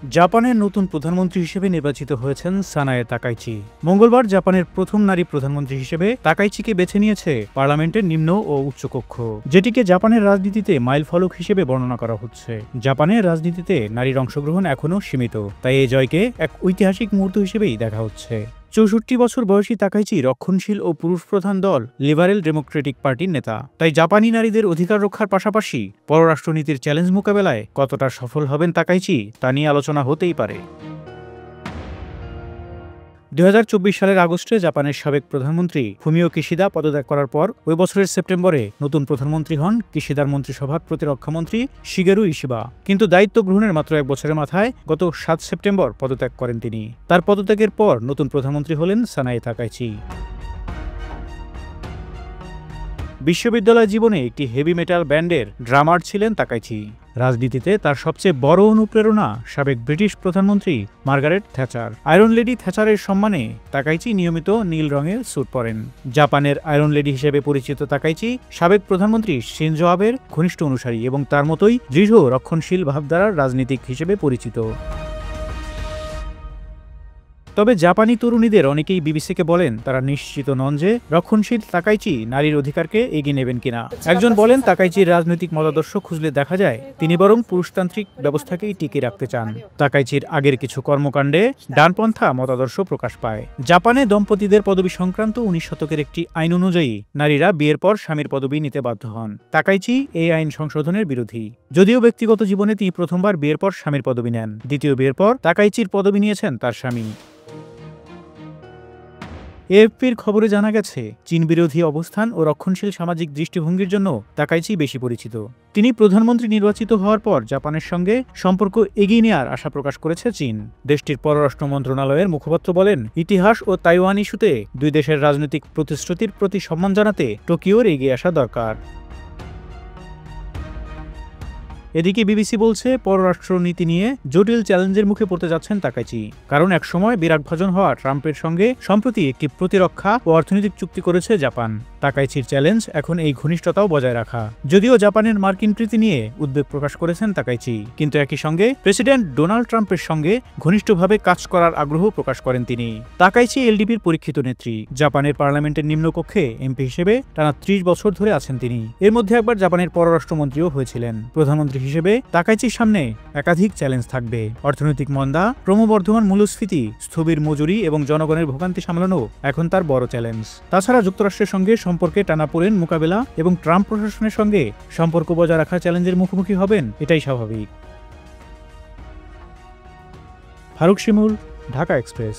জাপানের নতুন প্রধানমন্ত্রী হিসেবে নির্বাচিত হয়েছেন সানায়ে তাকাইচি। মঙ্গলবার জাপানের প্রথম নারী প্রধানমন্ত্রী হিসেবে তাকাইচিকে বেছে নিয়েছে পার্লামেন্টের নিম্ন ও উচ্চকক্ষ, যেটিকে জাপানের রাজনীতিতে মাইলফলক হিসেবে বর্ণনা করা হচ্ছে। জাপানের রাজনীতিতে নারীর অংশগ্রহণ এখনও সীমিত, তাই এই জয়কে এক ঐতিহাসিক মুহূর্ত হিসেবেই দেখা হচ্ছে। ৬৪ বছর বয়সী তাকাইচি রক্ষণশীল ও পুরুষ প্রধান দল লিবারেল ডেমোক্রেটিক পার্টির নেতা। তাই জাপানি নারীদের অধিকার রক্ষার পাশাপাশি পররাষ্ট্রনীতির চ্যালেঞ্জ মোকাবেলায় কতটা সফল হবেন তাকাইচি তা নিয়ে আলোচনা হতেই পারে। ২০২৪ সালের আগস্টে জাপানের সাবেক প্রধানমন্ত্রী ফুমিও কিশিদা পদত্যাগ করার পর ওই বছরের সেপ্টেম্বরে নতুন প্রধানমন্ত্রী হন কিশিদার মন্ত্রিসভার প্রতিরক্ষামন্ত্রী শিগেরু ইশিবা। কিন্তু দায়িত্ব গ্রহণের মাত্র এক বছরের মাথায় গত ৭ সেপ্টেম্বর পদত্যাগ করেন তিনি। তার পদত্যাগের পর নতুন প্রধানমন্ত্রী হলেন সানায়ে তাকাইচি। বিশ্ববিদ্যালয় জীবনে একটি হেভি মেটাল ব্যান্ডের ড্রামার ছিলেন তাকাইচি। রাজনীতিতে তার সবচেয়ে বড় অনুপ্রেরণা সাবেক ব্রিটিশ প্রধানমন্ত্রী মার্গারেট থ্যাচার। আয়রন লেডি থ্যাচারের সম্মানে তাকাইচি নিয়মিত নীল রঙের স্যুট পরেন। জাপানের আয়রন লেডি হিসেবে পরিচিত তাকাইচি সাবেক প্রধানমন্ত্রী শিনজো আবের ঘনিষ্ঠ অনুসারী এবং তার মতোই দৃঢ় রক্ষণশীল ভাবধারার রাজনীতিক হিসেবে পরিচিত। তবে জাপানি তরুণীদের অনেকেই বিবিসিকে বলেন তারা নিশ্চিত নন যে রক্ষণশীল তাকাইচি নারীর অধিকারকে এগিয়ে নেবেন কিনা। একজন বলেন তাকাইচির রাজনৈতিক মতাদর্শ খুঁজলে দেখা যায় তিনি বরং পুরুষতান্ত্রিক ব্যবস্থাকেই টিকিয়ে রাখতে চান। তাকাইচির আগের কিছু কর্মকাণ্ডে ডানপন্থা মতাদর্শ প্রকাশ পায়। জাপানে দম্পতিদের পদবি সংক্রান্ত ১৯ শতকের একটি আইন অনুযায়ী নারীরা বিয়ের পর স্বামীর পদবি নিতে বাধ্য হন। তাকাইচি এই আইন সংশোধনের বিরোধী। যদিও ব্যক্তিগত জীবনে তিনি প্রথমবার বিয়ের পর স্বামীর পদবি নেন, দ্বিতীয় বিয়ের পর তাকাইচির পদবি নিয়েছেন তার স্বামী। এএফপির খবরে জানা গেছে চীন বিরোধী অবস্থান ও রক্ষণশীল সামাজিক দৃষ্টিভঙ্গির জন্য তাকাইচি বেশি পরিচিত। তিনি প্রধানমন্ত্রী নির্বাচিত হওয়ার পর জাপানের সঙ্গে সম্পর্ক এগিয়ে নেওয়ার আশা প্রকাশ করেছে চীন। দেশটির পররাষ্ট্র মন্ত্রণালয়ের মুখপাত্র বলেন, ইতিহাস ও তাইওয়ান ইস্যুতে দুই দেশের রাজনৈতিক প্রতিশ্রুতির প্রতি সম্মান জানাতে টোকিওর এগিয়ে আসা দরকার। এদিকে বিবিসি বলছে পররাষ্ট্র নীতি নিয়ে জটিল চ্যালেঞ্জের মুখে পড়তে যাচ্ছেন তাকাইচি, কারণ একসময় বিরাগভাজন হওয়া ট্রাম্পের সঙ্গে সম্প্রতি একটি প্রতিরক্ষা ও অর্থনৈতিক চুক্তি করেছে জাপান। তাকাইচির চ্যালেঞ্জ এখন এই ঘনিষ্ঠতাও বজায় রাখা। যদিও জাপানের মার্কিন প্রীতি নিয়ে উদ্বেগ প্রকাশ করেছেন তাকাইচি, কিন্তু একই সঙ্গে প্রেসিডেন্ট ডোনাল্ড ট্রাম্পের সঙ্গে ঘনিষ্ঠভাবে কাজ করার আগ্রহ প্রকাশ করেন তিনি। তাকাইচি এলডিপির পরীক্ষিত নেত্রী। জাপানের পার্লামেন্টের নিম্নকক্ষে এমপি হিসেবে টানা ৩০ বছর ধরে আছেন তিনি। এর মধ্যে একবার জাপানের পররাষ্ট্রমন্ত্রীও হয়েছিলেন। প্রধানমন্ত্রী হিসেবে তাকাইচির সামনে একাধিক চ্যালেঞ্জ থাকবে। অর্থনৈতিক মন্দা, ক্রমবর্ধমান মূল্যস্ফীতি, স্থবির মজুরি এবং জনগণের ভোগান্তি সামলানো এখন তার বড় চ্যালেঞ্জ। তাছাড়া যুক্তরাষ্ট্রের সঙ্গে সম্পর্কে টানাপোড়েন মোকাবেলা এবং ট্রাম্প প্রশাসনের সঙ্গে সম্পর্ক বজায় রাখার চ্যালেঞ্জের মুখোমুখি হবেন, এটাই স্বাভাবিক। ফারুক শিমুল, ঢাকা এক্সপ্রেস।